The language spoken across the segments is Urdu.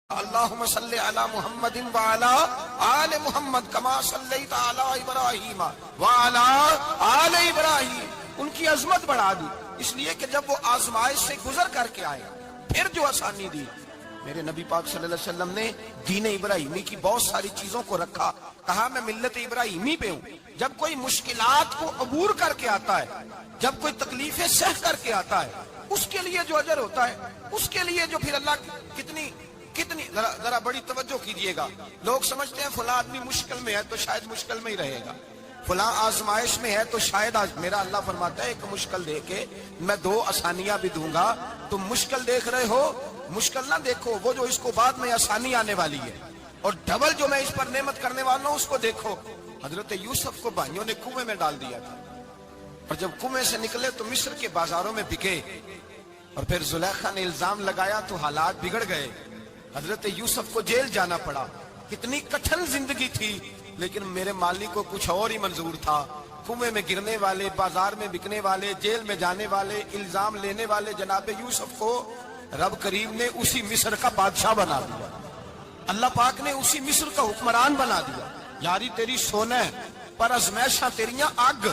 اللہم صلی علی محمد وعلا آل محمد کما صلیت علی ابراہیم وعلا آل ابراہیم. ان کی عظمت بڑھا دی اس لیے کہ جب وہ آزمائش سے گزر کر کے آئے پھر جو آسانی دی. میرے نبی پاک صلی اللہ علیہ وسلم نے دین ابراہیمی کی بہت ساری چیزوں کو رکھا, کہا میں ملت ابراہیمی پہ ہوں. جب کوئی مشکلات کو عبور کر کے آتا ہے, جب کوئی تکلیفیں سہ کر کے آتا ہے, اس کے لیے جو اجر ہوتا ہے, اس کے لیے جو پھر اللہ کتنی ذرا بڑی توجہ کیجئے گا. لوگ سمجھتے ہیں فلاں آدمی مشکل میں ہے تو شاید مشکل میں ہی رہے گا, فلاں آزمائش میں ہے تو شاید میرا اللہ فرماتا ہے ایک مشکل دے کے میں دو آسانیاں بھی دوں گا. تم مشکل دیکھ رہے ہو, مشکل نہ دیکھو, وہ جو اس کو بعد میں آسانی آنے والی ہے, اور ڈبل جو میں اس پر نعمت کرنے والا ہوں اس کو دیکھو. حضرت یوسف کو بھائیوں نے کنویں میں ڈال دیا تھا, اور جب کنویں سے نکلے تو مصر کے بازاروں میں بکے, اور پھر زلیخا نے الزام لگایا تو حالات بگڑ گئے. حضرت یوسف کو جیل جانا پڑا. کتنی کٹھن زندگی تھی, لیکن میرے مالک کو کچھ اور ہی منظور تھا. کنویں میں گرنے والے, بازار میں بکنے والے, جیل میں جانے والے, الزام لینے والے جناب یوسف کو رب کریم نے اسی مصر کا بادشاہ بنا دیا. اللہ پاک نے اسی مصر کا حکمران بنا دیا. یاری تیری سونا ہے پر ازمیشاں تیریاں اگ,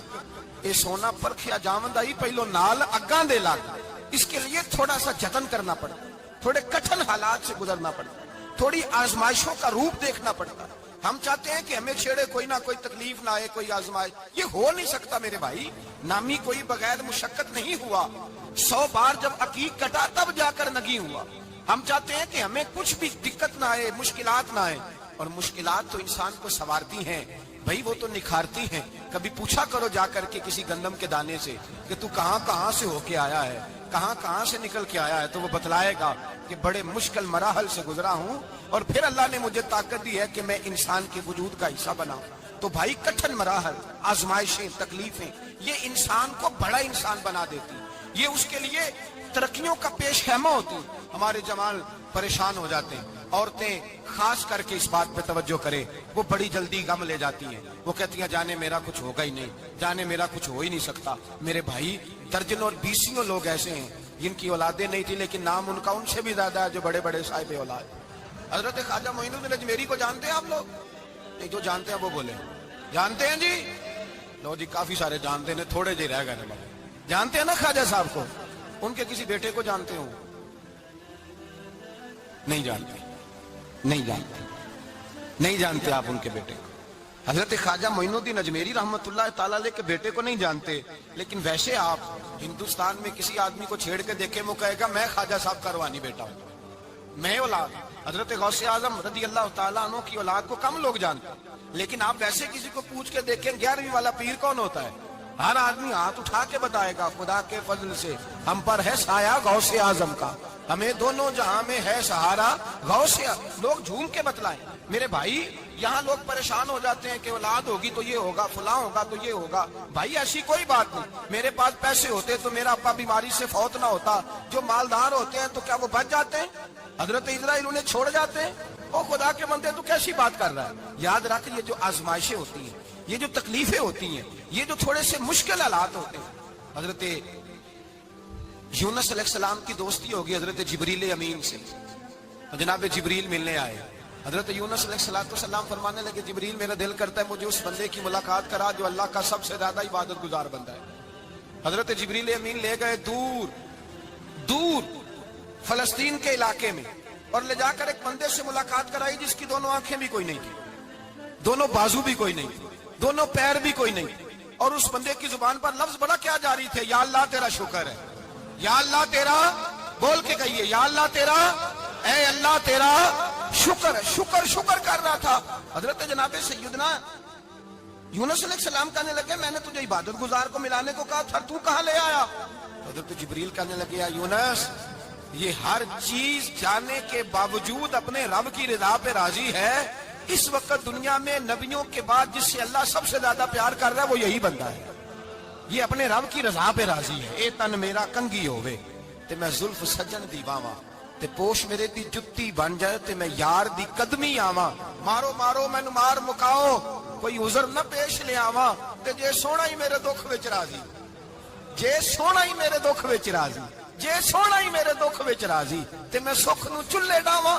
اے سونا پرکھیا جاوند آئی پہلو نال اگاں دے لگ. اس کے لیے تھوڑا سا جتن کرنا پڑا, تھوڑے کٹھن حالات سے گزرنا پڑتا, تھوڑی آزمائشوں کا روپ دیکھنا پڑتا. ہم چاہتے ہیں کہ ہمیں چھیڑے کوئی نہ کوئی تکلیف نہ آئے, کوئی آزمائش. یہ ہو نہیں سکتا میرے بھائی. نامی کوئی بغیر مشقت نہیں ہوا. 100 بار جب عقیق کٹا تب جا کر نگی ہوا. ہم چاہتے ہیں کہ ہمیں کچھ بھی دقت نہ آئے, مشکلات نہ آئے. اور مشکلات تو انسان کو سنوارتی ہیں بھائی, وہ تو نکھارتی ہیں. کبھی پوچھا کرو جا کر کے کسی گندم کے دانے سے کہ تو کہاں سے ہو کے آیا ہے, کہاں سے نکل کے آیا ہے, تو وہ بتلائے گا کہ بڑے مشکل مراحل سے گزرا ہوں, اور پھر اللہ نے مجھے طاقت دی ہے کہ میں انسان کے وجود کا حصہ بناؤں. تو بھائی کٹھن مراحل, آزمائشیں, تکلیفیں, یہ انسان کو بڑا انسان بنا دیتی. یہ اس کے لیے ترقیوں کا پیش خیمہ ہوتی. ہمارے جوان پریشان ہو جاتے ہیں, عورتیں خاص کر کے اس بات پہ توجہ کرے, وہ بڑی جلدی غم لے جاتی ہیں. وہ کہتی ہیں جانے میرا کچھ ہوگا ہی نہیں, جانے میرا کچھ ہو ہی نہیں سکتا. میرے بھائی درجنوں اور بیسیوں لوگ ایسے ہیں جن کی اولادیں نہیں تھی, لیکن نام ان کا ان سے بھی زیادہ ہے جو بڑے بڑے صاحب اولاد. حضرت خواجہ معین الدین اجمیری کو جانتے ہیں آپ لوگ؟ نہیں, جو جانتے ہیں وہ بولے. جانتے ہیں جی؟ لو جی, کافی سارے جانتے ہیں, تھوڑے جی رہ گئے. جانتے ہیں نا خواجہ صاحب کو؟ ان کے کسی بیٹے کو جانتے ہوں؟ نہیں جانتے, نہیں جانتے آپ ان کے بیٹے کو. حضرت خواجہ معین الدین اجمیری رحمت اللہ تعالیٰ علیہ کے بیٹے کو نہیں جانتے, لیکن ویسے آپ ہندوستان میں کسی آدمی کو چھیڑ کے دیکھیں, وہ کہے گا میں خواجہ صاحب کا روحانی بیٹا ہوں, میں اولاد. حضرت غوث اعظم رضی اللہ تعالیٰ عنہ کی اولاد کو کم لوگ جانتے, لیکن آپ ویسے کسی کو پوچھ کے دیکھیں 11ویں والا پیر کون ہوتا ہے, ہر آدمی ہاتھ اٹھا کے بتائے گا خدا کے فضل سے ہم پر ہے سایہ غوث اعظم کا, ہمیں دونوں جہاں میں ہے سہارا غوث. لوگ جھوم کے بتلائیں. میرے بھائی یہاں لوگ پریشان ہو جاتے ہیں کہ اولاد ہوگی تو یہ ہوگا, فلاں ہوگا تو یہ ہوگا. بھائی ایسی کوئی بات نہیں. میرے پاس پیسے ہوتے تو میرا ابا بیماری سے فوت نہ ہوتا. جو مالدار ہوتے ہیں تو کیا وہ بچ جاتے ہیں؟ حضرت اسرائیل انہیں چھوڑ جاتے ہیں؟ او خدا کے بندے تو کیسی بات کر رہا ہے. یاد رکھ, یہ جو آزمائشیں ہوتی ہیں, یہ جو تکلیفیں ہوتی ہیں, یہ جو تھوڑے سے مشکل حالات ہوتے ہیں. حضرت یونس علیہ السلام کی دوستی ہوگی حضرت جبریل امین سے, جناب جبریل ملنے آئے. حضرت یونس علیہ السلام فرمانے لگے جبریل میرا دل کرتا ہے مجھے اس بندے کی ملاقات کرا جو اللہ کا سب سے زیادہ عبادت گزار بندہ ہے. حضرت جبریل امین لے گئے دور فلسطین کے علاقے میں, اور لے جا کر ایک بندے سے ملاقات کرائی جس کی دونوں آنکھیں بھی کوئی نہیں تھی, دونوں بازو بھی کوئی نہیں تھی, دونوں پیر بھی کوئی نہیں تھی. اور اس بندے کی زبان پر لفظ بڑا کیا جاری تھے, یا اللہ تیرا شکر ہے, یا اللہ تیرا, بول کے کہیے یا اللہ تیرا, اے اللہ تیرا شکر ہے. شکر کر رہا تھا. حضرت جناب سیدنا یونس علیہ السلام کہنے لگے میں نے تجھے عبادت گزار کو ملانے کو کہا تھا, تو کہاں لے آیا؟ حضرت جبریل کہنے لگے یا یونس, یہ ہر چیز جانے کے باوجود اپنے رب کی رضا پہ راضی ہے. اس وقت دنیا میں نبیوں کے بعد جس سے اللہ سب سے زیادہ پیار کر رہا ہے وہ یہی بندہ ہے. یہ اپنے رب کی رضا پہ راضی ہے. اے تن میرا کنگی ہووے تے میں زلف سجن دی باواں, تے پوش میرے دی جتی بن جائے تے میں یار دی قدمی آواں. مارو مینوں مار مکاؤ, کوئی عذر نہ پیش لے آواں, تے جے سونا ہی میرے دکھ وچ راضی, جے سونا ہی میرے دکھ وچ راضی, جے سونا ہی میرے دکھ وچ راضی, تے میں سکھ نو چلے ڈاواں.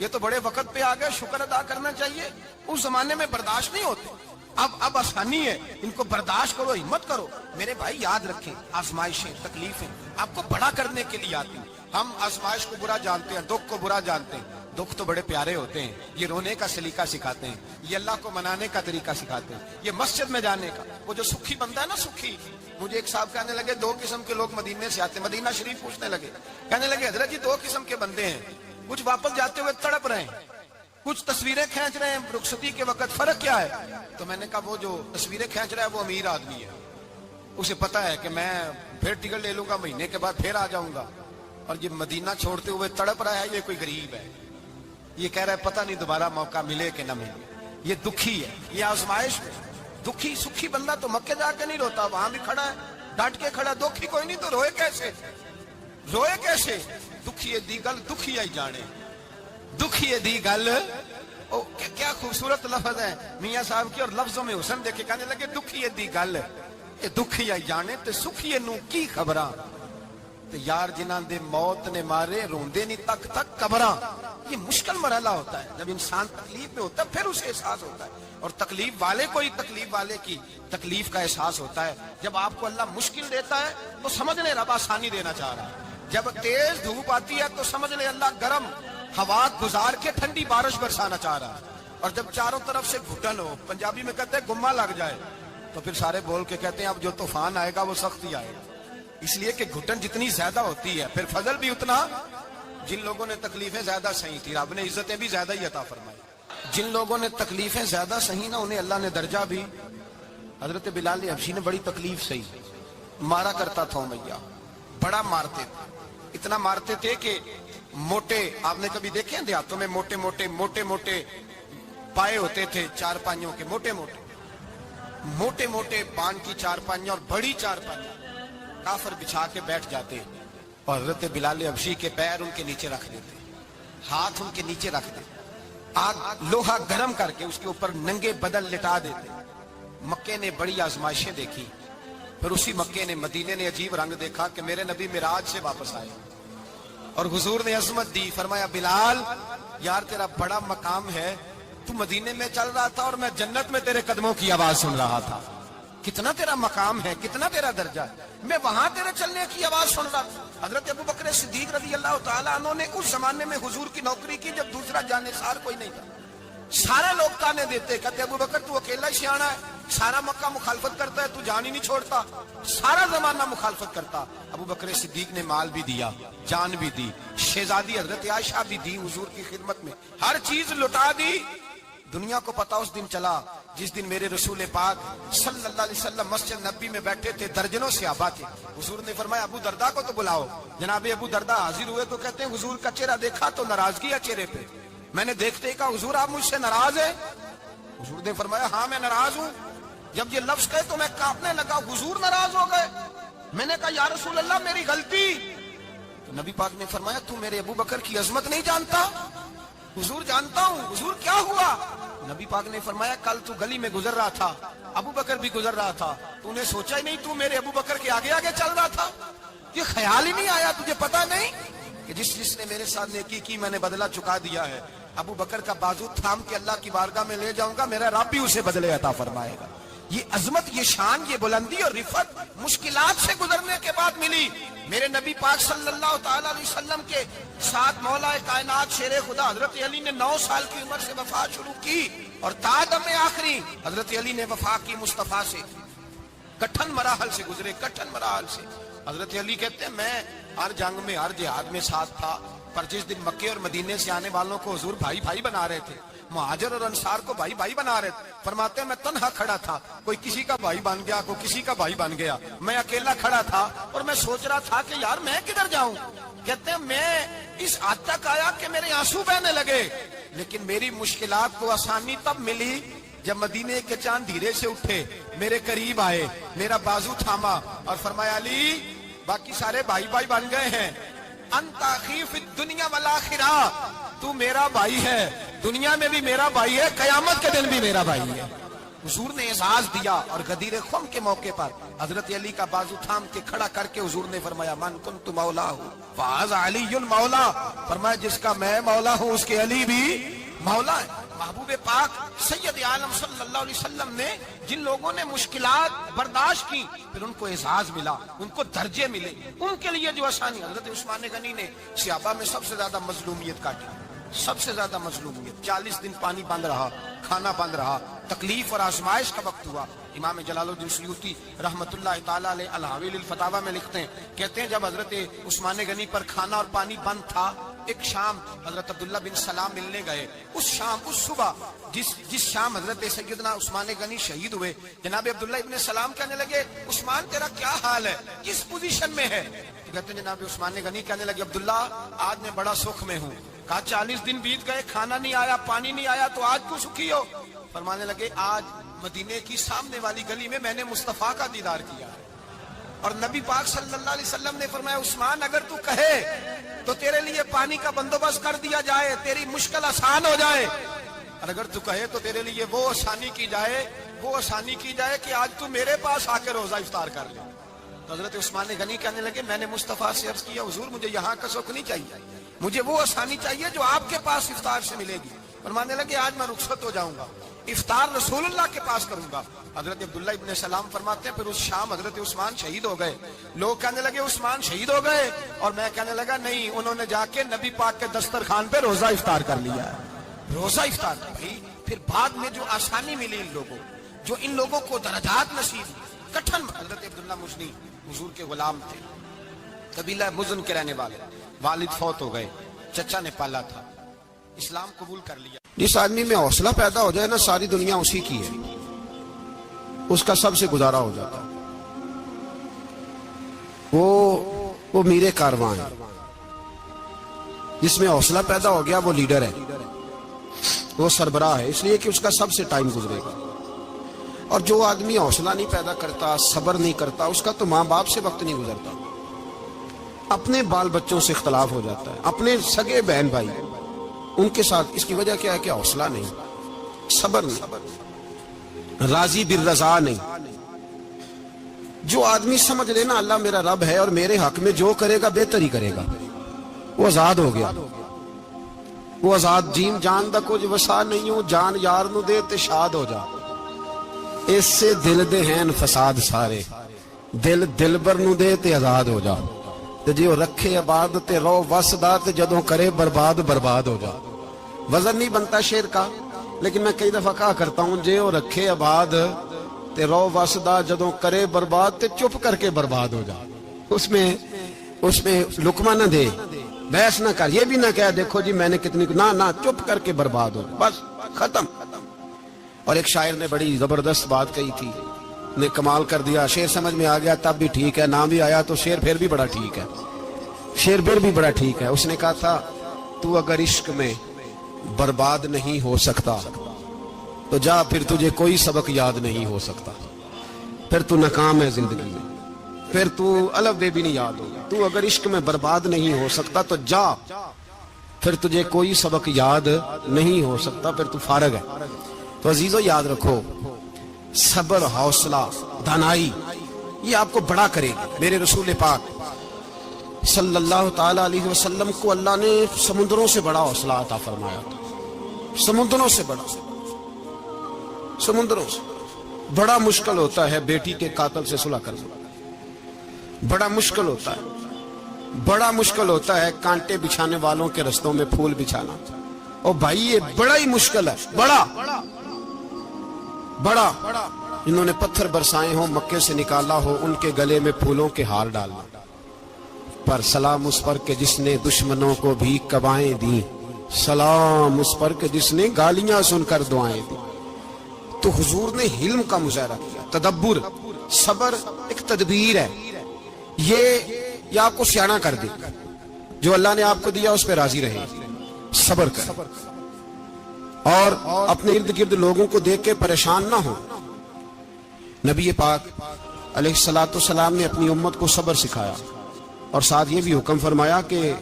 یہ تو بڑے وقت پہ آ گئے, شکر ادا کرنا چاہیے. اس زمانے میں برداشت نہیں ہوتے, اب آسانی ہے, ان کو برداشت کرو, ہمت کرو. میرے بھائی یاد رکھیں, آزمائشیں, تکلیفیں آپ کو بڑا کرنے کے لیے آتی ہیں. ہم آزمائش کو برا جانتے ہیں, دکھ کو برا جانتے ہیں. دکھ تو بڑے پیارے ہوتے ہیں, یہ رونے کا سلیقہ سکھاتے ہیں, یہ اللہ کو منانے کا طریقہ سکھاتے ہیں, یہ مسجد میں جانے کا. وہ جو سکھی بندہ ہے نا, سکھی, مجھے ایک صاحب کہنے لگے 2 قسم کے لوگ مدینے سے آتے ہیں. مدینہ شریف پوچھنے لگے, کہنے لگے حضرت جی 2 قسم کے بندے ہیں, کچھ واپس جاتے ہوئے تڑپ رہے ہیں, کچھ تصویریں کھینچ رہے ہیں رخصتی کے وقت, فرق کیا ہے؟ تو میں نے کہا وہ جو تصویریں کھینچ رہا ہے وہ امیر آدمی ہے, اسے پتا ہے کہ میں پھر ٹکٹ لے لوں گا, مہینے کے بعد پھر آ جاؤں گا. اور یہ مدینہ چھوڑتے ہوئے تڑپ رہا ہے, یہ کوئی غریب ہے, یہ کہہ رہا ہے پتہ نہیں دوبارہ موقع ملے کہ نہ ملے. یہ دکھی ہے, یہ آزمائش میں. دکھی سکھی بندہ تو مکے جا کے نہیں روتا, وہاں بھی کھڑا ہے, ڈٹ کے کھڑا. دکھی کوئی نہیں تو روئے کیسے, روئے کیسے؟ دکھی دی گل دکھی آئی جانے, دکھی دی گل. کیا خوبصورت لفظ ہے میاں صاحب کی, اور لفظوں میں حسن دیکھے. کہنے لگے دکھی دی گل یہ دکھی آئی جانے, تے سکھی نو کی خبراں, تے یار جنہاں دے موت نے مارے روندے نہیں تک تک قبراں. یہ مشکل مرحلہ ہوتا ہے, جب انسان تکلیف میں ہوتا ہے پھر اسے احساس ہوتا ہے. اور تکلیف والے کو ہی تکلیف والے کی تکلیف کا احساس ہوتا ہے. جب آپ کو اللہ مشکل دیتا ہے تو سمجھ لیں رب آسانی دینا چاہ رہا ہے. جب تیز دھوپ آتی ہے تو سمجھ لیں اللہ گرم ہوا گزار کے ٹھنڈی بارش برسانا چاہ رہا ہے. اور جب چاروں طرف سے گھٹن ہو, پنجابی میں کہتے ہیں گما لگ جائے, تو پھر سارے بول کے کہتے ہیں اب جو طوفان آئے گا وہ سخت ہی آئے گا. اس لیے کہ گھٹن جتنی زیادہ ہوتی ہے پھر فضل بھی اتنا. جن لوگوں نے تکلیفیں زیادہ سہی تھی رب نے عزتیں بھی زیادہ ہی عطا فرمائی. جن لوگوں نے تکلیفیں زیادہ سہی نا انہیں اللہ نے درجہ بھی. حضرت بلال حبشی نے بڑی تکلیف سہی, مارا کرتا تھا امیہ, بڑا مارتے تھے, اتنا مارتے تھے کہ موٹے, آپ نے کبھی دیکھے ہیں دیہاتوں میں موٹے موٹے موٹے موٹے پائے ہوتے تھے چارپائیوں کے, موٹے موٹے موٹے موٹے پان کی چارپائیاں اور بڑی چارپائیاں کافر بچھا کے بیٹھ جاتے, اور حضرت بلال حبشی کے پیر ان کے نیچے رکھ دیتے, ہاتھ ان کے نیچے رکھ دیتے, آگ لوہا گرم کر کے اس کے اوپر ننگے بدن لٹا دیتے. مکے نے بڑی آزمائشیں دیکھی, پھر اسی مکے نے مدینے نے عجیب رنگ دیکھا کہ میرے نبی معراج سے واپس آئے, اور حضور نے عظمت دی. فرمایا بلال یار تیرا بڑا مقام ہے, تو مدینے میں چل رہا تھا اور میں جنت میں تیرے قدموں کی آواز سن رہا تھا. کتنا تیرا مقام ہے, کتنا تیرا درجہ ہے, میں وہاں تیرے چلنے کی آواز سن رہا تھا. حضرت ابو بکر صدیق رضی اللہ تعالیٰ عنہ نے اس زمانے میں حضور کی نوکری کی جب دوسرا جانثار کوئی نہیں تھا. سارے لوگ تانے دیتے, کہتے ابو بکر تو اکیلا ہی سیانا ہے, سارا مکہ مخالفت کرتا ہے, تو جان ہی نہیں چھوڑتا, سارا زمانہ مخالفت کرتا. ابو بکر صدیق نے مال بھی دیا, جان بھی دی, شہزادی حضرت عائشہ بھی دی حضور کی خدمت میں, ہر چیز لٹا دی. دنیا کو پتا اس دن چلا جس دن میرے رسول پاک صلی اللہ علیہ وسلم مسجد نبی میں بیٹھے تھے, درجنوں صحابہ تھے. حضور نے فرمایا ابو درداء کو تو بلاؤ. جناب ابو درداء حاضر ہوئے تو کہتے ہیں حضور کا چہرہ دیکھا تو ناراضگی ہے چہرے پہ. میں نے دیکھتے ہی کہا حضور آپ مجھ سے ناراض ہیں؟ حضور نے فرمایا ہاں میں ناراض ہوں. جب یہ لفظ کہے تو میں کانپنے لگا, حضور ناراض ہو گئے. میں نے کہا یا رسول اللہ میری غلطی. تو نبی پاک نے فرمایا تو میرے ابو بکر کی عظمت نہیں جانتا؟ حضور جانتا ہوں. حضور کیا ہوا؟ نبی پاک نے فرمایا کل تو گلی میں گزر رہا تھا, ابو بکر بھی گزر رہا تھا, تو نے سوچا ہی نہیں تو میرے ابو بکر کے آگے آگے چل رہا تھا؟ یہ خیال ہی نہیں آیا تجھے پتا نہیں کہ جس نے میرے ساتھ نیکی کی میں نے بدلہ چکا دیا ہے. ابو بکر کا بازو تھام کے اللہ کی بارگاہ میں لے جاؤں گا, میرا رب بھی اسے بدلے عطا فرمائے گا. یہ عظمت, یہ شان, یہ بلندی اور رفعت مشکلات سے گزرنے کے بعد ملی. میرے نبی پاک صلی اللہ تعالیٰ علیہ وسلم کے ساتھ مولا کائنات شیر خدا حضرت علی نے 9 سال کی عمر سے وفات شروع کی, اور تا دم آخری حضرت علی نے وفا کی مصطفیٰ سے. کٹھن مراحل سے گزرے, کٹھن مراحل سے. حضرت علی کہتے ہیں میں ہر جنگ میں ہر جہاد میں ساتھ تھا, پر جس دن مکے اور مدینے سے آنے والوں کو حضور بھائی بھائی بنا رہے تھے, مہاجر اور انصار کو بھائی بھائی بنا رہے تھے, فرماتے ہیں میں تنہا کھڑا تھا, کوئی کسی کا بھائی بن گیا, کوئی کسی کا بھائی بن گیا, میں اکیلا کھڑا تھا اور میں سوچ رہا تھا کہ یار میں کدھر جاؤں. کہتے ہیں میں اس حد تک آیا کہ میرے آنسو بہنے لگے, لیکن میری مشکلات کو آسانی تب ملی جب مدینے کے چاند دھیرے سے اٹھے, میرے قریب آئے, میرا بازو تھاما اور فرمایا علی باقی سارے بھائی بھائی بن گئے ہیں, انت اخی فی الدنیا والآخرہ, تو میرا بھائی ہے, دنیا میں بھی میرا بھائی ہے, قیامت کے دن بھی میرا بھائی ہے. حضور نے اعزاز دیا اور غدیر خم کے موقع پر حضرت علی کا بازو تھام کے کھڑا کر کے حضور نے فرمایا من کنت مولا ہوں فہذا علی مولا، فرمایا جس کا میں مولا ہوں اس کے علی بھی مولا ہے۔ محبوب پاک سید عالم صلی اللہ علیہ وسلم نے جن لوگوں نے مشکلات برداشت کی پھر ان کو اعزاز ملا، ان کو درجے ملے، ان کے لیے جو آسانی، حضرت عثمان غنی نے صحابہ میں سب سے زیادہ مظلومیت کاٹی، سب سے زیادہ مظلومیت، 40 دن پانی بند رہا، کھانا بند رہا، تکلیف اور آزمائش کا وقت ہوا۔ امام جلال الدین سیوطی رحمت اللہ تعالیٰ علیہ الحاوی للفتاوی میں لکھتے ہیں، کہتے ہیں جب حضرت عثمان غنی پر کھانا اور پانی بند تھا، ایک شام حضرت عبداللہ بن سلام ملنے گئے، اس شام اس صبح جس شام حضرت سیدنا عثمان غنی شہید ہوئے، جناب عبداللہ ابن سلام کہنے لگے عثمان تیرا کیا حال ہے، کس پوزیشن میں ہے؟ کہتے ہیں جناب عثمان غنی کہنے لگے عبداللہ آج میں بڑا سکھ میں ہوں۔ کہا 40 دن بیت گئے، کھانا نہیں آیا، پانی نہیں آیا، تو آج کیوں سکھی ہو؟ فرمانے لگے آج مدینے کی سامنے والی گلی میں میں نے مصطفیٰ کا دیدار کیا اور نبی پاک صلی اللہ علیہ وسلم نے فرمایا عثمان اگر تو کہے تو تیرے لیے پانی کا بندوبست کر دیا جائے، تیری مشکل آسان ہو جائے، اور اگر تو کہے تو تیرے لیے وہ آسانی کی جائے کہ آج تو میرے پاس آ کے روزہ افطار کر لے۔ تو حضرت عثمان غنی کہنے لگے میں نے مصطفیٰ سے عرض کیا حضور مجھے یہاں کا سکھ نہیں چاہیے، مجھے وہ آسانی چاہیے جو آپ کے پاس افطار سے ملے گی۔ فرمانے لگے آج میں رخصت ہو جاؤں گا، افطار رسول اللہ کے پاس کروں گا۔ حضرت عبداللہ ابن سلام فرماتے ہیں پھر اس شام حضرت عثمان شہید ہو گئے، لوگ کہنے لگے عثمان شہید ہو گئے، اور میں کہنے لگا نہیں، انہوں نے جا کے نبی پاک کے دسترخوان پہ روزہ افطار کر لیا ہے، روزہ افطار کر بھائی۔ پھر بعد میں جو آسانی ملی ان لوگوں، جو ان لوگوں کو درجات نصیب ہوئی، کٹھن حضرت عبداللہ مزنی حضور کے غلام تھے، قبیلہ مزن کے رہنے والے، والد فوت ہو گئے، چچا نے پالا تھا، اسلام قبول کر لیا۔ جس آدمی میں حوصلہ پیدا ہو جائے نا ساری دنیا اسی کی ہے، اس کا سب سے گزارا ہو جاتا ہے۔ وہ میرے کارواں ہے، جس میں حوصلہ پیدا ہو گیا وہ لیڈر ہے، وہ سربراہ ہے، اس لیے کہ اس کا سب سے ٹائم گزرے گا۔ اور جو آدمی حوصلہ نہیں پیدا کرتا، صبر نہیں کرتا، اس کا تو ماں باپ سے وقت نہیں گزرتا، اپنے بال بچوں سے اختلاف ہو جاتا ہے، اپنے سگے بہن بھائی ان کے ساتھ۔ اس کی وجہ کیا ہے کہ حوصلہ نہیں، صبر نہیں، راضی بالرضا نہیں۔ جو آدمی سمجھ لینا اللہ میرا رب ہے اور میرے حق میں جو کرے گا بہتر ہی کرے گا، وہ آزاد ہو گیا، وہ آزاد۔ جیم جان دا کچھ وسا نہیں ہوں، جان یار نو دے تے شاد ہو جا، اس سے دل دے ہیں فساد سارے، دل دلبر نو دے تے آزاد ہو جا، تے جے وہ رکھے آباد تے رو وسدا تے جدوں کرے برباد برباد ہو جا۔ وزن نہیں بنتا شعر کا، لیکن میں کئی دفعہ کہا کرتا ہوں جے وہ رکھے آباد تے رو وسدا جدوں کرے برباد تے چپ کر کے برباد ہو جا۔ اس میں لقمہ نہ دے، بحث نہ کر، یہ بھی نہ کہہ دیکھو جی میں نے کتنی، نہ چپ کر کے برباد ہو، بس ختم۔ اور ایک شاعر نے بڑی زبردست بات کہی تھی، نے کمال کر دیا، شعر سمجھ میں آ گیا تب بھی ٹھیک ہے، نہ بھی آیا تو شعر پھر بھی بڑا ٹھیک ہے، شعر پھر بھی بڑا ٹھیک ہے۔ اس نے کہا تھا تو اگر عشق میں برباد نہیں ہو سکتا تو جا، پھر تجھے کوئی سبق یاد نہیں ہو سکتا، پھر تو ناکام ہے زندگی میں، پھر تو الف بے بھی نہیں یاد ہوگا۔ تو اگر عشق میں برباد نہیں ہو سکتا تو جا، پھر تجھے کوئی سبق یاد نہیں ہو سکتا، پھر تو فارغ ہے۔ تو عزیزو یاد رکھو، صبر، حوصلہ، دانائی یہ آپ کو بڑا کرے گا۔ میرے رسول پاک صلی اللہ تعالی علیہ وسلم کو اللہ نے سمندروں سے بڑا حوصلہ عطا فرمایا تھا، سمندروں سے بڑا، سمندروں سے بڑا مشکل ہوتا ہے بیٹی کے قاتل سے صلح کرنا، بڑا مشکل ہوتا ہے، بڑا مشکل ہوتا ہے کانٹے بچھانے والوں کے رستوں میں پھول بچھانا۔ اور بھائی یہ بڑا ہی مشکل ہے، بڑا بڑا، جنہوں نے پتھر برسائے ہوں، مکے سے نکالا ہو، ان کے گلے میں پھولوں کے ہار ڈالنا۔ پر سلام اس پر کہ جس نے دشمنوں کو بھی قبائیں دیں، سلام اس پر کہ جس نے گالیاں سن کر دعائیں دی۔ تو حضور نے حلم کا مظاہرہ کیا، تدبر، صبر ایک تدبیر ہے، یہ آپ کو سیانا کر دے، جو اللہ نے آپ کو دیا اس پہ راضی رہے، صبر کرے، اور اپنے ارد گرد لوگوں کو دیکھ کے پریشان نہ ہو۔ نبی پاک علیہ الصلوۃ والسلام نے اپنی امت کو صبر سکھایا، اور ساتھ یہ بھی حکم فرمایا کہ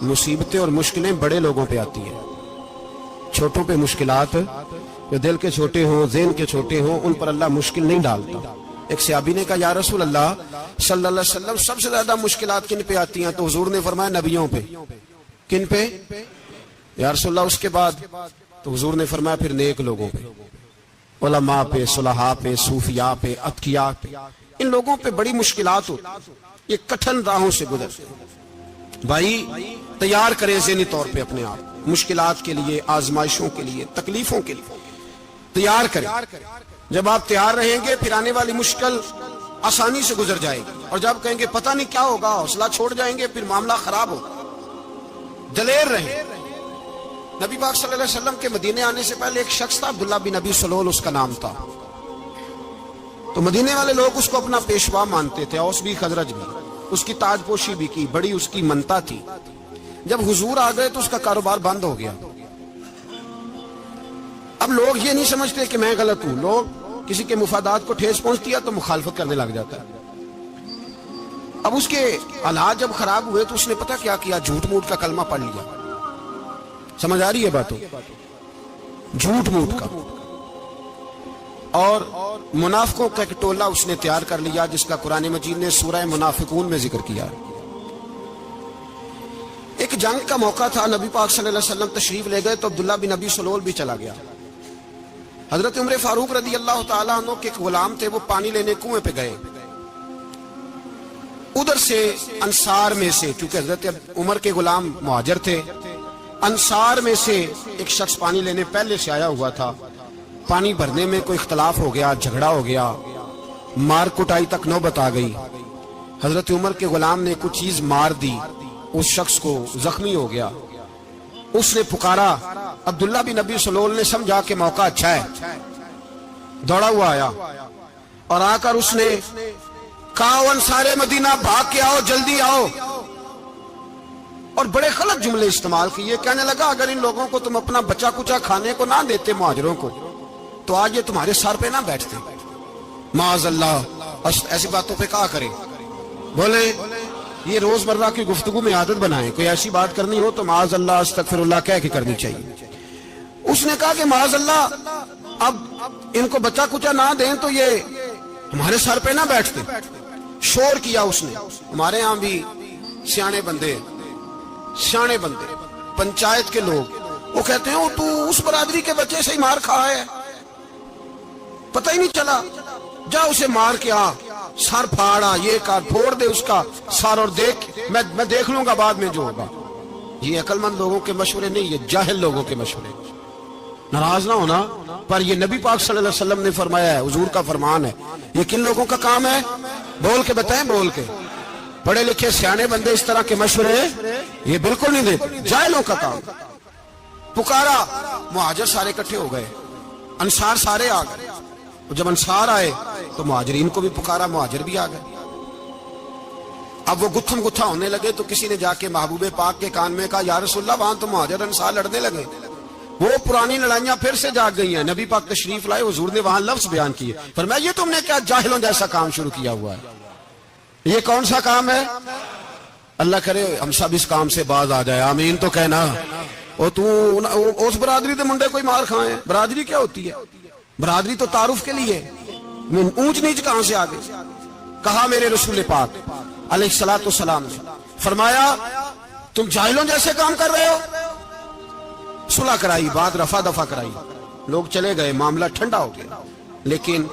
مصیبتیں اور مشکلیں بڑے لوگوں پہ آتی ہیں، چھوٹوں پہ مشکلات جو دل کے چھوٹے ہوں، ذہن کے چھوٹے ہوں، ان پر اللہ مشکل نہیں ڈالتا۔ ایک صحابی نے کہا یا رسول اللہ صلی اللہ علیہ وسلم سب سے زیادہ مشکلات کن پہ آتی ہیں؟ تو حضور نے فرمایا نبیوں پہ۔ کن پہ یا رسول اللہ؟ اس کے بعد تو حضور نے فرمایا پھر نیک لوگوں پہ، علماء پہ، صلحاء پہ، صوفیاء پہ، اتقیاء پہ۔ ان لوگوں پہ بڑی مشکلات ہوتی، یہ کٹھن راہوں سے گزرتے۔ بھائی تیار کریں ذہنی طور پہ اپنے آپ مشکلات کے لیے، آزمائشوں کے لیے، تکلیفوں کے لیے تیار کریں۔ جب آپ تیار رہیں گے پھر آنے والی مشکل آسانی سے گزر جائے گی، اور جب کہیں گے پتہ نہیں کیا ہوگا، حوصلہ چھوڑ جائیں گے، پھر معاملہ خراب ہوگا۔ دلیر رہیں۔ نبی پاک صلی اللہ علیہ وسلم کے مدینے آنے سے پہلے ایک شخص تھا، عبداللہ بن ابی سلول اس کا نام تھا۔ تو مدینے والے لوگ اس کو اپنا پیشوا مانتے تھے، اوس بھی خزرج بھی، اس کی تاج پوشی بھی کی، بڑی اس کی منتا تھی۔ جب حضور آ گئے تو اس کا کاروبار بند ہو گیا۔ اب لوگ یہ نہیں سمجھتے کہ میں غلط ہوں، لوگ کسی کے مفادات کو ٹھیس پہنچتی ہے تو مخالفت کرنے لگ جاتا ہے۔ اب اس کے حالات جب خراب ہوئے تو اس نے پتہ کیا کیا، جھوٹ موٹ کا کلمہ پڑھ لیا۔ سمجھ آ رہی ہے باتوں؟ جھوٹ موٹ کا، اور منافقوں کا ایک ٹولہ اس نے تیار کر لیا، جس کا قرآن مجید نے سورہ منافقون میں ذکر کیا۔ ایک جنگ کا موقع تھا، نبی پاک صلی اللہ علیہ وسلم تشریف لے گئے تو عبداللہ بن ابی سلول بھی چلا گیا۔ حضرت عمر فاروق رضی اللہ تعالیٰ عنہ کے ایک غلام تھے، وہ پانی لینے کنویں پہ گئے۔ ادھر سے انصار میں سے، چونکہ حضرت عمر کے غلام مہاجر تھے، انصار میں سے ایک شخص پانی لینے پہلے سے آیا ہوا تھا۔ پانی بھرنے میں کوئی اختلاف ہو گیا، جھگڑا ہو گیا، مار کٹائی تک نوبت آ گئی۔ حضرت عمر کے غلام نے کچھ چیز مار دی، اس شخص کو زخمی ہو گیا۔ اس نے پکارا، عبداللہ بن ابی سلول نے سمجھا کہ موقع اچھا ہے، دوڑا ہوا آیا، اور آ کر اس نے کہا انصار مدینہ بھاگ کے آؤ، جلدی آؤ، اور بڑے غلط جملے استعمال کیے۔ کہنے لگا اگر ان لوگوں کو تم اپنا بچا کچا کھانے کو نہ دیتے مہاجروں کو، تو آج یہ تمہارے سر پہ نہ بیٹھتے۔ معاذ اللہ، ایسی باتوں پہ کہا کرے، بولے یہ روز مرہ کی گفتگو میں عادت بنائیں، کوئی ایسی بات کرنی ہو تو معاذ اللہ استغفر اللہ کہہ کے کرنی چاہیے۔ اس نے کہا کہ معاذ اللہ اب ان کو بچا کچا نہ دیں تو یہ ہمارے سر پہ نہ بیٹھتے۔ شور کیا اس نے۔ ہمارے ہاں بھی سیانے بندے پنچایت کے لوگ، وہ کہتے ہیں تو اس برادری کے بچے سے ہی مار کھا ہے، پتہ ہی نہیں چلا، جا اسے مار کے آ، سر پھاڑا، یہ کار پھوڑ دے اس کا سر، اور دیکھ میں دیکھ لوں گا بعد میں جو ہوگا۔ یہ عقل مند لوگوں کے مشورے نہیں، یہ جاہل لوگوں کے مشورے۔ ناراض نہ ہونا، پر یہ نبی پاک صلی اللہ علیہ وسلم نے فرمایا ہے، حضور کا فرمان ہے۔ یہ کن لوگوں کا کام ہے؟ بول کے بتائیں، بول کے۔ پڑھے لکھے سیانے بندے اس طرح کے مشورے یہ بالکل نہیں دیتے، جاہلوں کا کام۔ پکارا، مہاجر سارے اکٹھے ہو گئے، انصار سارے آ گئے۔ جب انصار آئے تو مہاجرین کو بھی پکارا، مہاجر بھی آ گئے۔ اب وہ گتھم گتھا ہونے لگے تو کسی نے جا کے محبوب پاک کے کان میں کہا یا رسول اللہ وہاں تو مہاجر انصار لڑنے لگے، وہ پرانی لڑائیاں پھر سے جاگ گئی ہیں۔ نبی پاک تشریف لائے، حضور نے وہاں لفظ بیان کیے، فرمایا یہ تم نے کیا جاہلوں جیسا کام شروع کیا ہوا ہے؟ یہ کون سا کام ہے؟ اللہ کرے ہم سب اس کام سے باز آ جائے، آمین تو کہنا۔ اور تو اس برادری دے منڈے کوئی مار کھائے، برادری کیا ہوتی ہے؟ برادری تو تعارف کے لیے، اونچ نیچ کہاں سے آگے؟ کہا میرے رسول پاک علیہ الصلوۃ والسلام نے، فرمایا تم جاہلوں جیسے کام کر رہے ہو۔ صلح کرائی، بات رفع دفع کرائی، لوگ چلے گئے، معاملہ ٹھنڈا ہو گیا۔ لیکن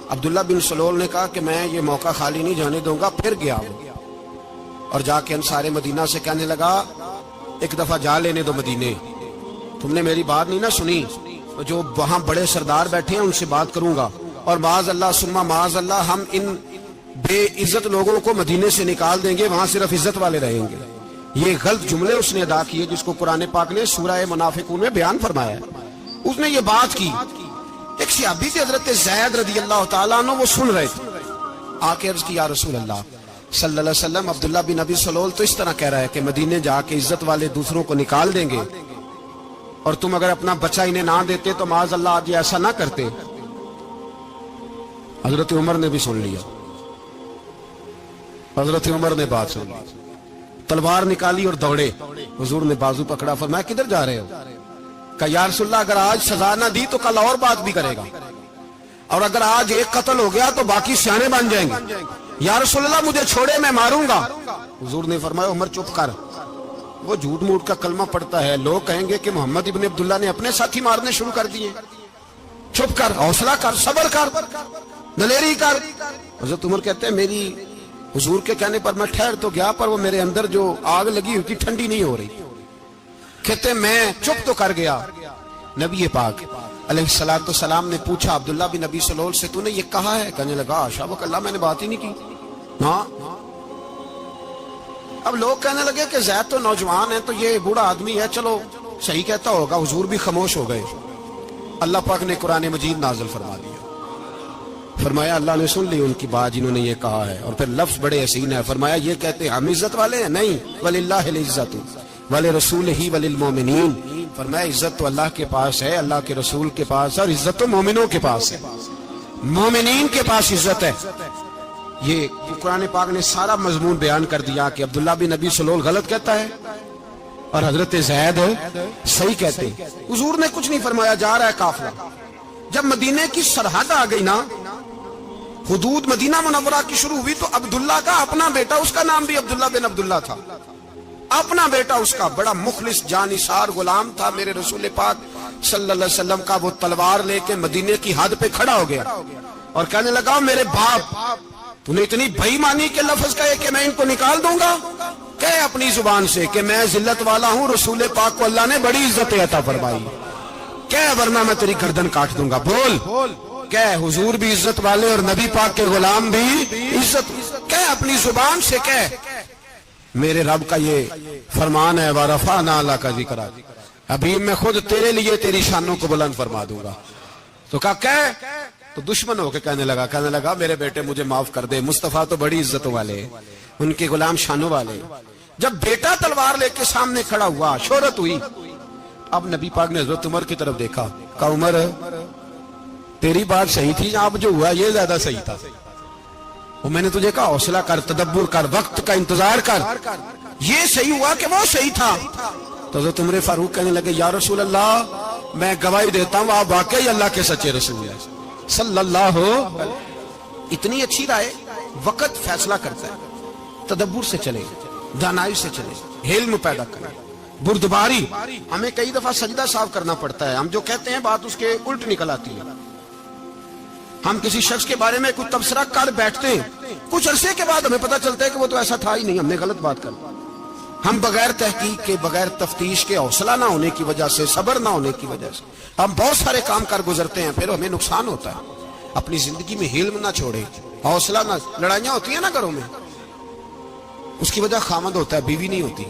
عبداللہ بن سلول نے کہا کہ میں یہ موقع خالی نہیں جانے دوں گا۔ پھر گیا وہ، اور جا کے انصار مدینہ سے کہنے لگا ایک دفعہ جا لینے دو مدینے، تم نے میری بات نہیں نہ سنی، جو وہاں بڑے سردار بیٹھے ہیں ان سے بات کروں گا، اور معاذ اللہ سنما معاذ اللہ ہم ان بے عزت لوگوں کو مدینے سے نکال دیں گے، وہاں صرف عزت والے رہیں گے۔ یہ غلط جملے اس نے ادا کیے جس کو قرآن پاک نے سورہ منافقون میں بیان فرمایا ہے۔ اس نے یہ بات کی، ایک صحابی تھے حضرت زید رضی اللہ تعالیٰ عنہ، وہ سن رہے تھے، آ کے عرض کی یا رسول اللہ صلی اللہ علیہ وسلم عبداللہ بن ابی سلول تو اس طرح کہہ رہا ہے کہ مدینے جا کے عزت والے دوسروں کو نکال دیں گے، اور تم اگر اپنا بچہ انہیں نہ دیتے تو معاذ اللہ آج ایسا نہ کرتے۔ حضرت عمر نے بھی سن لیا، حضرت عمر نے بات سن لی، تلوار نکالی اور دوڑے۔ حضور نے بازو پکڑا، فرمایا کدھر جا رہے ہو؟ کہ یا رسول اللہ اگر آج سزا نہ دی تو کل اور بات بھی کرے گا، اور اگر آج ایک قتل ہو گیا تو باقی سیانے بن جائیں گے، یا رسول اللہ مجھے چھوڑے میں ماروں گا۔ حضور نے فرمایا عمر چپ کر، وہ جھوٹ موٹ کا کلمہ پڑتا ہے، لوگ کہیں گے کہ محمد ابن عبداللہ نے اپنے ساتھی مارنے شروع کر دیے، چھپ کر، حوصلہ کر، صبر کر، دلیری کر۔ حضرت عمر کہتے ہیں میری حضور کے کہنے پر میں ٹھہر تو گیا، پر وہ میرے اندر جو آگ لگی ہوئی تھی ٹھنڈی نہیں ہو رہی۔ کہتے ہیں میں چپ تو کر گیا۔ نبی پاک علیہ الصلوۃ والسلام نے پوچھا عبداللہ بن ابی سلول سے تو نے یہ کہا ہے؟ کہنے لگا شابک اللہ میں نے بات ہی نہیں کی۔ ہاں، اب لوگ کہنے لگے کہ زید تو نوجوان ہے تو یہ بوڑھا آدمی ہے، چلو صحیح کہتا ہوگا۔ حضور بھی خاموش ہو گئے۔ اللہ پاک نے قرآن مجید نازل فرما دیا، فرمایا اللہ نے سن لی ان کی بات جنہوں نے یہ کہا ہے، اور پھر لفظ بڑے حسین ہے، فرمایا یہ کہتے ہیں ہم عزت والے ہیں؟ نہیں، وللہ العزت ولرسولہ وللمؤمنین، فرمایا عزت تو اللہ کے پاس ہے، اللہ کے رسول کے پاس ہے، اور عزت تو مومنوں کے پاس ہے، مومنین کے پاس عزت ہے۔ یہ قرآن پاک نے سارا مضمون بیان کر دیا کہ عبداللہ بن ابی سلول غلط کہتا ہے اور حضرت زید صحیح کہتے ہیں۔ حضور نے کچھ نہیں فرمایا، جا رہا ہے قافلہ۔ جب مدینے کی سرحد آ گئی نا، حدود مدینہ منورہ کی شروع ہوئی، تو عبداللہ کا اپنا بیٹا، اس کا نام بھی عبداللہ بن عبداللہ تھا، اپنا بیٹا اس کا بڑا مخلص جانثار غلام تھا میرے رسول پاک صلی اللہ علیہ وسلم کا، وہ تلوار لے کے مدینے کی حد پہ کھڑا ہو گیا اور کہنے لگا میرے باپ تو نے اتنی بے ایمانی کے لفظ کہے کہ میں ان کو نکال دوں گا؟ کہے اپنی زبان سے کہ میں ذلت والا ہوں، رسول پاک کو اللہ نے بڑی عزت عطا فرمائی، کہے ورنہ میں تیری گردن کاٹ دوں گا۔ بول، کہے حضور بھی عزت والے اور نبی پاک کے غلام بھی عزت، کہے اپنی زبان سے، کہے میرے رب کا یہ فرمان ہے وَرَفَعْنَا لَكَ ذِكْرَكَ، ابھی میں خود تیرے لیے تیری شانوں کو بلند فرما دوں گا۔ تو کہا کہے، تو دشمن ہو کے کہنے لگا میرے بیٹے مجھے معاف کر دے، مصطفیٰ تو بڑی عزتوں والے، ان کے غلام شانوں والے۔ جب بیٹا تلوار لے کے سامنے کھڑا ہوا، شہرت ہوئی، اب نبی پاک نے حضرت عمر کی طرف دیکھا، کہا عمر تیری بات صحیح تھی، اب جو ہوا یہ زیادہ صحیح تھا، وہ میں نے تجھے کہا حوصلہ کر، تدبر کر، وقت کا انتظار کر، یہ صحیح ہوا کہ وہ صحیح تھا۔ تو حضرت عمر فاروق کہنے لگے یا رسول اللہ میں گواہی دیتا ہوں آپ واقعی اللہ کے سچے رسول ہیں صلی اللہ علیہ۔ اتنی اچھی رائے، وقت فیصلہ کرتا ہے، تدبر سے چلے، دانائی سے چلے، علم پیدا کرے، بردباری۔ ہمیں کئی دفعہ سجدہ صاف کرنا پڑتا ہے، ہم جو کہتے ہیں بات اس کے الٹ نکل آتی ہے۔ ہم کسی شخص کے بارے میں کوئی تبصرہ کر بیٹھتے ہیں، کچھ عرصے کے بعد ہمیں پتہ چلتا ہے کہ وہ تو ایسا تھا ہی نہیں، ہم نے غلط بات کر۔ ہم بغیر تحقیق کے، بغیر تفتیش کے، حوصلہ نہ ہونے کی وجہ سے، صبر نہ ہونے کی وجہ سے ہم بہت سارے کام کر گزرتے ہیں، پھر ہمیں نقصان ہوتا ہے۔ اپنی زندگی میں حلم نہ چھوڑے، حوصلہ نہ، لڑائیاں ہوتی ہیں نا گھروں میں، اس کی وجہ خامد ہوتا ہے، بیوی نہیں ہوتی۔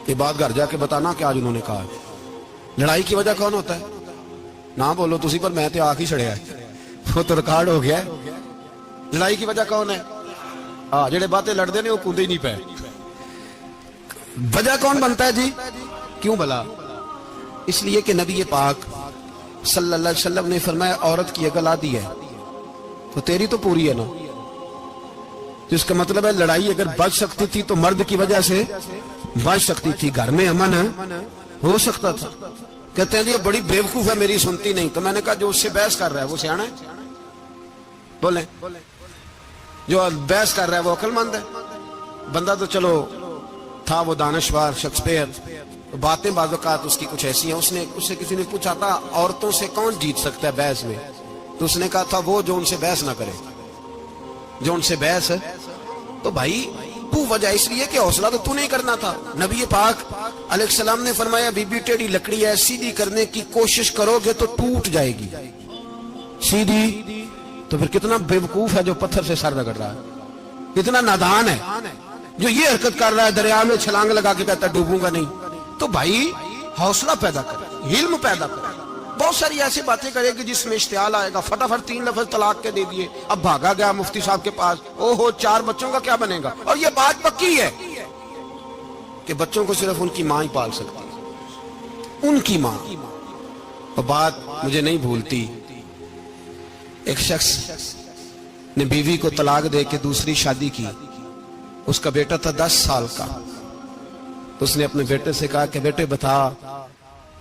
یہ بات گھر جا کے بتانا کہ آج انہوں نے کہا ہے۔ لڑائی کی وجہ کون ہوتا ہے؟ نہ بولو تسی، پر میں تے آ کے چھڑیا ہے، وہ تو ریکارڈ ہو گیا ہے۔ لڑائی کی وجہ کون ہے؟ جڑے باتیں لڑتے ہیں وہ کودے ہی نہیں پے۔ وجہ کون بنتا ہے جی؟ کیوں بلا؟ اس لیے کہ نبی پاک صلی اللہ علیہ وسلم نے فرمایا عورت کی اگر آدھی ہے تو تیری تو پوری ہے نا، جس کا مطلب ہے لڑائی اگر بچ سکتی تھی تو مرد کی وجہ سے بچ سکتی تھی، گھر میں امن ہو سکتا تھا۔ کہتے ہیں یہ بڑی بیوقوف ہے، میری سنتی نہیں۔ تو میں نے کہا جو اس سے بحث کر رہا ہے وہ سیانا ہے؟ بولیں، جو بحث کر رہا ہے وہ عقل مند ہے؟ بندہ تو چلو تھا وہ دانشور شیکسپیئر، باتیں بعض اوقات اس کی کچھ ایسی ہیں۔ اس سے کسی نے پوچھا تھا عورتوں سے کون جیت سکتا ہے بحث میں، تو اس نے کہا تھا وہ جو ان سے بحث نہ کرے، جو ان سے بحث ہے۔ تو بھائی تو وجہ اس لیے کہ حوصلہ تو نہیں کرنا تھا۔ نبی پاک علیہ السلام نے فرمایا بی بی ٹیڑھی لکڑی ہے، سیدھی کرنے کی کوشش کرو گے تو ٹوٹ جائے گی، سیدھی تو پھر کتنا بیوقوف ہے جو پتھر سے سر رگڑ رہا ہے، کتنا نادان ہے جو یہ حرکت کر رہا ہے، دریا میں چھلانگ لگا کے کہتا ہے ڈوبوں گا نہیں۔ تو بھائی حوصلہ پیدا کرے، علم پیدا کرے۔ بہت ساری ایسی باتیں کرے گی جس میں اشتعال آئے گا، فٹافٹ 3 لفظ طلاق کے دے دیے، اب بھاگا گیا مفتی صاحب کے پاس، او ہو 4 بچوں کا کیا بنے گا؟ اور یہ بات پکی ہے کہ بچوں کو صرف ان کی ماں ہی پال سکتی ہے، ان کی ماں۔ اور بات مجھے نہیں بھولتی، ایک شخص نے بیوی کو طلاق دے کے دوسری شادی کی، اس کا بیٹا تھا 10 سال کا، تو اس نے اپنے بیٹے سے کہا کہ بیٹے بتا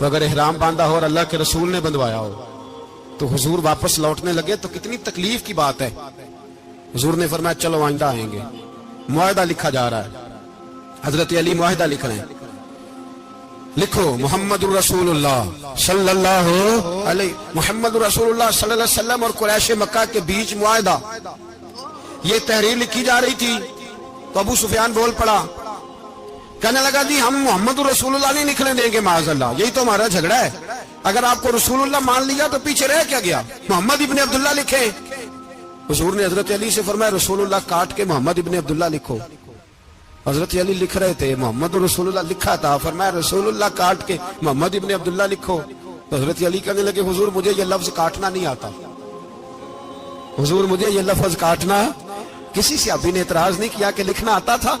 تو اگر احرام باندھا ہو اور اللہ کے رسول نے بندھوایا ہو تو حضور واپس لوٹنے لگے تو کتنی تکلیف کی بات ہے. حضور نے فرمایا چلو آئندہ آئیں گے. معاہدہ لکھا جا رہا ہے. حضرت علی معاہدہ لکھ رہے ہیں. لکھو محمد الرسول اللہ صلی اللہ علیہ محمد الرسول اللہ صلی اللہ علیہ وسلم اور قریش مکہ کے بیچ معاہدہ. یہ تحریر لکھی جا رہی تھی تو ابو سفیان بول پڑا, کہنے لگا جی ہم محمد الرسول اللہ نہیں لکھنے دیں گے معاذ اللہ, یہی تو ہمارا جھگڑا ہے. اگر آپ کو رسول اللہ مان لیا تو پیچھے رہ کیا گیا, محمد ابن عبداللہ لکھیں. حضور نے حضرت علی سے فرمایا رسول اللہ کاٹ کے محمد ابن عبداللہ لکھو. حضرت علی لکھ رہے تھے, محمد رسول اللہ لکھا تھا, فرمایا رسول اللہ کاٹ کے محمد ابن عبداللہ لکھو. تو حضرت علی کہنے لگے حضور مجھے یہ لفظ کاٹنا نہیں آتا, حضور مجھے یہ لفظ کاٹنا. کسی صحابی نے اعتراض نہیں کیا کہ لکھنا آتا تھا,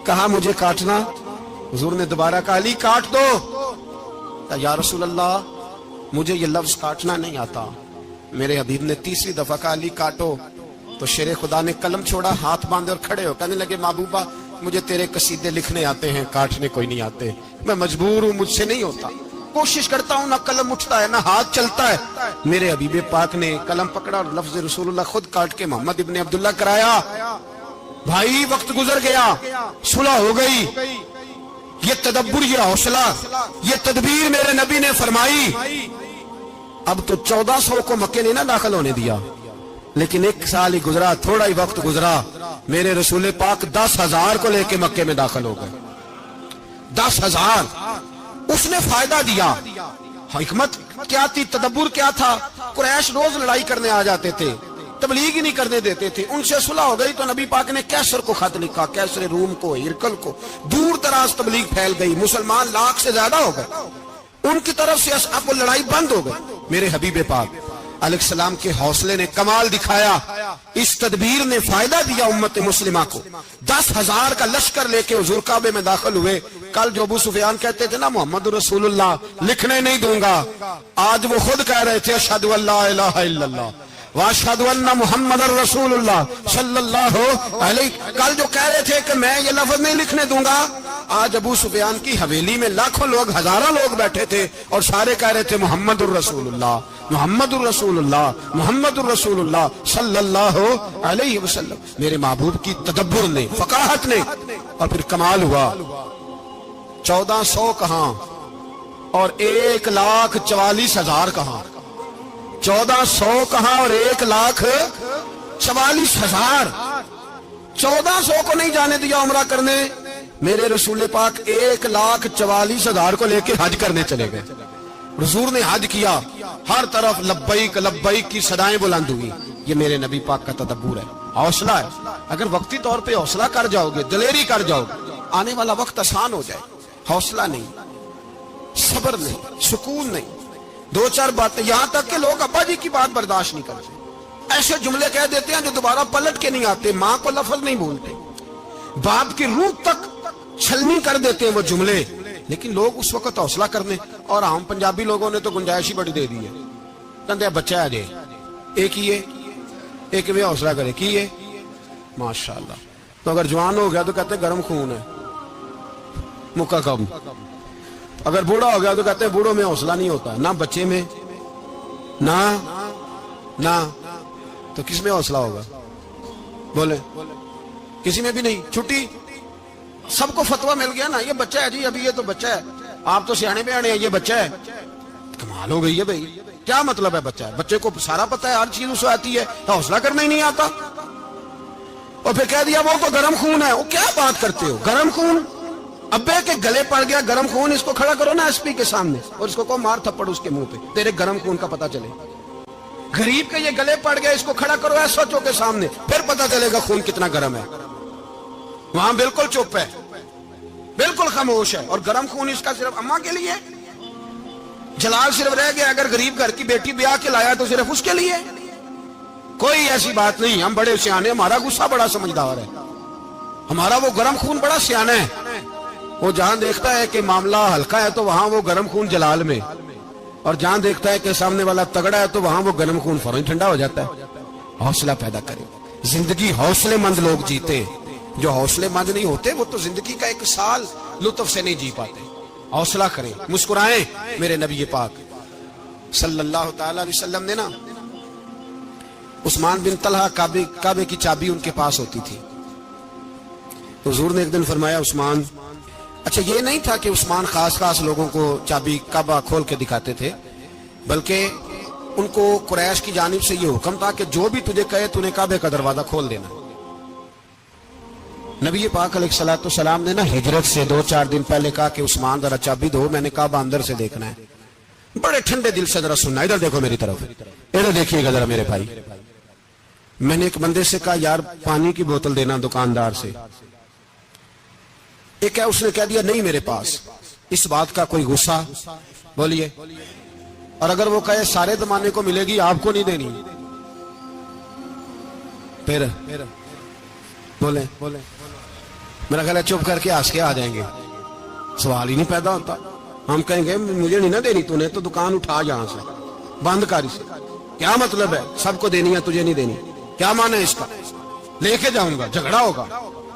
کہا مجھے کاٹنا. حضور نے دوبارہ کہا علی کاٹ دو. یا رسول اللہ مجھے یہ لفظ کاٹنا نہیں آتا. میرے حبیب نے تیسری دفعہ کہا علی کاٹو. تو شیر خدا نے قلم چھوڑا, ہاتھ باندھے اور کھڑے ہو کہنے لگے محبوبہ مجھے تیرے قصیدے لکھنے آتے ہیں, کاٹنے کوئی نہیں آتے. میں مجبور ہوں, مجھ سے نہیں ہوتا. کوشش کرتا ہوں, نہ قلم اٹھتا ہے نہ ہاتھ چلتا ہے. میرے حبیب پاک نے قلم پکڑا اور لفظ رسول اللہ خود کاٹ کے محمد ابن عبداللہ کرایا. بھائی وقت گزر گیا, صلح ہو گئی. یہ تدبر, یہ حوصلہ, یہ تدبیر میرے نبی نے فرمائی. اب تو 1400 کو مکے نے نہ داخل ہونے دیا, لیکن 1 سال ہی گزرا, تھوڑا ہی وقت گزرا, میرے رسول پاک 10,000 کو لے کے مکے میں داخل ہو گئے. 10,000 اس نے فائدہ دیا. حکمت کیا تھی, تدبر کیا تھا؟ قریش روز لڑائی کرنے آ جاتے تھے, تبلیغ ہی نہیں کرنے دیتے تھے. ان سے صلح ہو گئی تو نبی پاک نے کیسر کو خط لکھا, کیسر روم کو, ہرکل کو. دور دراز تبلیغ پھیل گئی, مسلمان 100,000 سے زیادہ ہو گئے. ان کی طرف سے اب وہ لڑائی بند ہو گئی. میرے حبیب پاک علیہ السلام کے حوصلے نے کمال دکھایا. اس تدبیر نے فائدہ دیا امت مسلمہ کو. 10,000 کا لشکر لے کے حضور کعبے میں داخل ہوئے. کل جو ابو سفیان کہتے تھے نا محمد رسول اللہ لکھنے نہیں دوں گا, آج وہ خود کہہ رہے تھے اشہد ان لا الہ الا اللہ واشہد ان محمد رسول اللہ صلی اللہ علیہ. کل جو کہہ رہے تھے کہ میں یہ لفظ نہیں لکھنے دوں گا, آج ابو سفیان کی حویلی میں لاکھوں لوگ, ہزاروں لوگ بیٹھے تھے اور سارے کہہ رہے تھے محمد الرسول اللہ محمد الرسول اللہ محمد الرسول اللہ صلی اللہ علیہ وسلم. میرے محبوب کی تدبر نے, فقاہت نے, اور پھر کمال ہوا. 1400 کہاں اور 1,44,000 کہاں, 1400 کہاں اور 1,44,000. 1400 کو نہیں جانے دیا عمرہ کرنے. میرے رسول پاک 1,44,000 کو لے کے حج کرنے چلے گئے. حضور نے حج کیا, ہر طرف لبیک لبیک کی صدائیں بلند ہوئی. یہ میرے نبی پاک کا تدبر ہے, حوصلہ ہے. اگر وقتی طور پہ حوصلہ کر جاؤ گے, دلیری کر جاؤ گے, آنے والا وقت آسان ہو جائے. حوصلہ نہیں, صبر نہیں, سکون نہیں, 2-4 باتیں, یہاں تک کہ لوگ ابا جی کی بات برداشت نہیں کرتے. ایسے جملے کہہ دیتے ہیں جو دوبارہ پلٹ کے نہیں آتے. ماں کو لفظ نہیں بولتے, باپ کی روح تک چھلنی کر دیتے ہیں وہ جملے. لیکن لوگ اس وقت حوصلہ کرنے, اور ہم پنجابی لوگوں نے تو گنجائش ہی بڑی دے دی ہے. کہتے ہیں بچہ آ جائے, ایک ہی ہے, ایک بھی حوصلہ کرے کی ہے ماشاءاللہ. تو اگر جوان ہو گیا تو کہتے ہیں گرم خون ہے, مکہ کم. اگر بوڑھا ہو گیا تو کہتے ہیں بوڑھوں میں حوصلہ نہیں ہوتا, نہ بچے میں نہ تو کس میں حوصلہ ہوگا؟ بولے کسی میں بھی نہیں. چھٹی سب کو فتویٰ مل گیا نا, یہ بچہ ہے جی, ابھی یہ تو بچہ ہے, آپ تو سیانے بیانے ہیں, یہ بچہ ہے. کمال ہو گئی ہے بھائی, کیا مطلب ہے بچہ ہے؟ بچے کو سارا پتہ ہے, ہر چیز اسے آتی ہے, حوصلہ کرنا ہی نہیں آتا. اور پھر کہہ دیا وہ تو گرم خون ہے. وہ کیا بات کرتے ہو, گرم خون؟ ابے کے گلے پڑ گیا گرم خون, اس کو کھڑا کرو نا ایس پی کے سامنے اور اس کو مار تھپڑ اس کے منہ پہ, تیرے گرم خون کا پتہ چلے. غریب کے یہ گلے پڑ گیا, اس کو کھڑا کرو ایس ایچ او کے سامنے, پھر پتہ چلے گا خون کتنا گرم ہے. وہاں بالکل چپ ہے, بالکل خاموش ہے. اور گرم خون اس کا صرف اماں کے لیے, جلال صرف رہ گیا اگر غریب گھر کی بیٹی بیاہ کے لایا تو صرف اس کے لیے. کوئی ایسی بات نہیں. ہم بڑے سیانے, ہمارا غصہ بڑا سمجھدار ہے, ہمارا وہ گرم خون بڑا سیانا ہے. وہ جہاں دیکھتا ہے کہ معاملہ ہلکا ہے تو وہاں وہ گرم خون جلال میں, اور جہاں دیکھتا ہے کہ سامنے والا تگڑا ہے تو وہاں وہ گرم خون فوراً ٹھنڈا ہو جاتا ہے. حوصلہ پیدا کرے. زندگی حوصلے مند لوگ جیتے, جو حوصلے مند نہیں ہوتے وہ تو زندگی کا 1 سال لطف سے نہیں جی پاتے. حوصلہ کریں, مسکرائیں. میرے نبی پاک صلی اللہ تعالی علیہ وسلم نے نا عثمان بن طلحہ کعبے کی چابی ان کے پاس ہوتی تھی. حضور نے ایک دن فرمایا عثمان, اچھا یہ نہیں تھا کہ عثمان خاص لوگوں کو چابی کعبہ کھول کے دکھاتے تھے, بلکہ ان کو قریش کی جانب سے یہ حکم تھا کہ جو بھی تجھے کہے تو نے کعبے کا دروازہ کھول دینا. نبی پاک علیہ الصلوۃ والسلام نے نا ہجرت سے 2-4 دن پہلے کہا کہ عثمان ذرا چابی دو, میں نے کعبہ اندر سے دیکھنا ہے. بڑے ٹھنڈے دل سے ذرا سننا, ادھر دیکھو میری طرف, ادھر دیکھیے گا ذرا میرے بھائی. میں نے ایک بندے سے کہا یار پانی کی بوتل دینا دکاندار سے. ایک ہے اس نے کہہ دیا نہیں میرے پاس. اس بات کا کوئی غصہ بولیے, اور اگر وہ کہے سارے زمانے کو ملے گی آپ کو نہیں دینی, پھر بولیں میرا خیال ہے چپ کر کے ہنس کے آ جائیں گے, سوال ہی نہیں پیدا ہوتا. ہم کہیں گے مجھے نہیں نہ دینی, تو نے تو دکان اٹھا یہاں سے, بند کر اسے. کیا مطلب ہے سب کو دینی ہے تجھے نہیں دینی, کیا معنی ہے اس کا؟ لے کے جاؤں گا, جھگڑا ہوگا,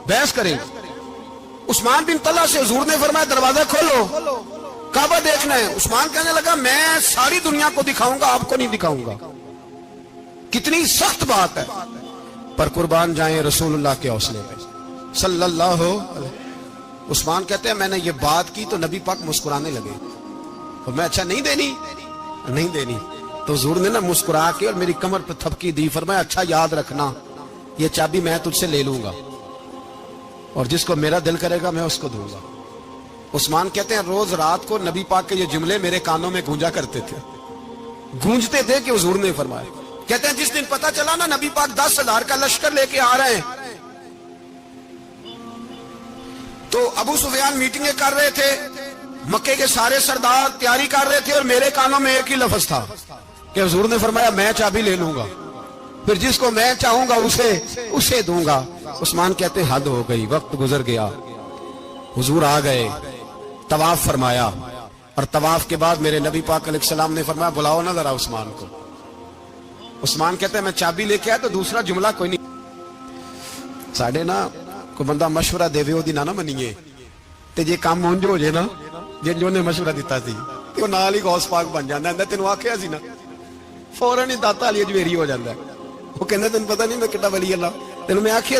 بحث کریں گے. عثمان بن طلحہ سے حضور نے فرمایا دروازہ کھولو, کعبہ دیکھنا ہے. عثمان کہنے لگا میں ساری دنیا کو دکھاؤں گا, آپ کو نہیں دکھاؤں گا. کتنی سخت بات ہے, پر قربان جائیں رسول اللہ کے حوصلے پہ صلی اللہ علیہ. عثمان کہتے ہیں میں نے یہ بات کی تو نبی پاک مسکرانے لگے, اور میں اچھا نہیں دینی. تو حضور نے نا مسکرا کے اور میری کمر پہ تھپکی دی, فرمایا اچھا یاد رکھنا یہ چابی میں تجھ سے لے لوں گا, اور جس کو میرا دل کرے گا میں اس کو دوں گا. عثمان کہتے ہیں روز رات کو نبی پاک کے یہ جملے میرے کانوں میں گونجا کرتے تھے, گونجتے تھے کہ حضور نے فرمایا. کہتے ہیں جس دن پتا چلا نا نبی پاک 10,000 کا لشکر لے کے آ رہے ہیں, تو ابو سفیان میٹنگیں کر رہے تھے, مکے کے سارے سردار تیاری کر رہے تھے, اور میرے کانوں میں ایک ہی لفظ تھا کہ حضور نے فرمایا میں چابی لے لوں گا, پھر جس کو میں چاہوں گا اسے دوں گا. عثمان کہتے ہیں حد ہو گئی, وقت گزر گیا. حضور آ گئے, طواف فرمایا, اور طواف کے بعد میرے نبی پاک علیہ السلام نے فرمایا بلاؤ نا ذرا عثمان کو. عثمان کہتے ہیں میں چابی لے کے آیا تو دوسرا جملہ کوئی نہیں. ساڑھے نا کوئی بندہ مشورہ دے وہ نہ منیے, تے جے کام مونج ہو جائے نا جو نے مشورہ دیتا سی تے وہ نال ہی غوث پاک بن جاندا ہے. تینوں آکھیا سی نا فوراً ہی داتا علی اجمیری ہو جاندا ہے. وہ کہندا تینوں پتہ نہیں میں کڈا ولی اللہ, تینوں میں آکھیا